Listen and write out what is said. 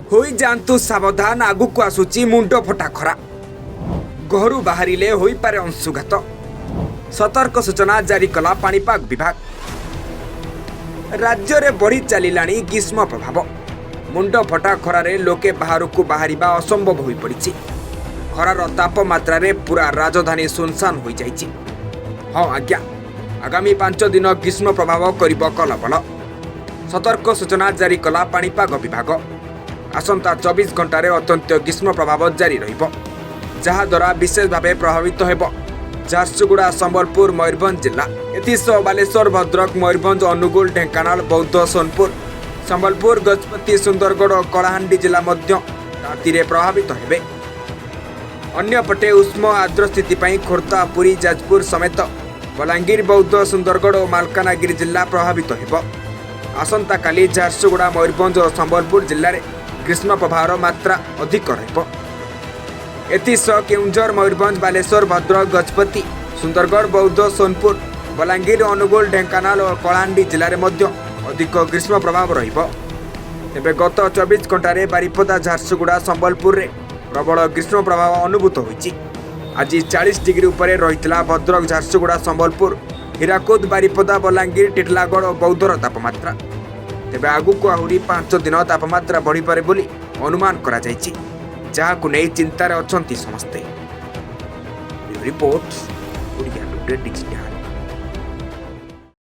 होई जांतु सावधान आगुक आसुची मुंड फटा खरा घरू बाहरिले होई पारे अंशुघात सतर्क सूचना जारी कला पाणीपाग विभाग। राज्य रे बढ़ी चलिलाणी ग्रीष्म प्रभाव मुंड फटा खरारे लोके बाहरकू बाहरिबा असंभव होई पड़िछि। खरार तापमात्रा रे पूरा राजधानी सुनसान होई जाइछि। हाँ आज्ञा आगामी 5 दिन ग्रीष्म प्रभाव करिब कलबल सतर्क सूचना जारी कला पाणीपाग विभाग। आसंता 24 घंटे अत्यंत ग्रीष्म प्रभाव जारी रहिब जहाद्वारा विशेष भाव प्रभावित हेब झारसुगुड़ा संबलपुर मयूरभंज जिला एथिसह बालेश्वर भद्रक मयूरभंज अनुगुल ढेंकानाल बौद्ध सोनपुर संबलपुर गजपति सुंदरगढ़ और कलाहांडी जिला मध्य राति प्रभावित हेबे। अन्यपटे उष्म आर्द्र स्थिति पई खोर्धा पुरी जाजपुर समेत बलांगीर बौद्ध सुंदरगढ़ और मालकानगिरी जिला प्रभावित हेब। आसंता काली झारसुगुड़ा मयूरभंज और संबलपुर जिले में ग्रीष्म प्रभावर मात्रा अधिक रहिब। एथिसह केउंझर मयूरभंज बालेश्वर भद्रक गजपति सुंदरगढ़ बौद्ध सोनपुर बलांगीर अनुगुल ढेंकानाल और कलाहांडी जिले में मध्य अधिक ग्रीष्म प्रभाव रहिब। तेबे गत 24 घंटे बारिपदा झारसुगुड़ा संबलपुर रे प्रबल ग्रीष्म प्रभाव अनुभूत होइछि। आज 40 डिग्री उपरे रहितला भद्रक झारसुगुड़ा संबलपुर हीराकुद बारिपदा बलांगीर टिटलागढ़ और बौद्धर तापमात्रा। तेबे आगुक आहुरी 5 दिन तापमात्रा बढ़ी पारे बोली अनुमान करा जाइछि जहाकु नै चिंतार अछंती समस्ते। Report Odia today digital.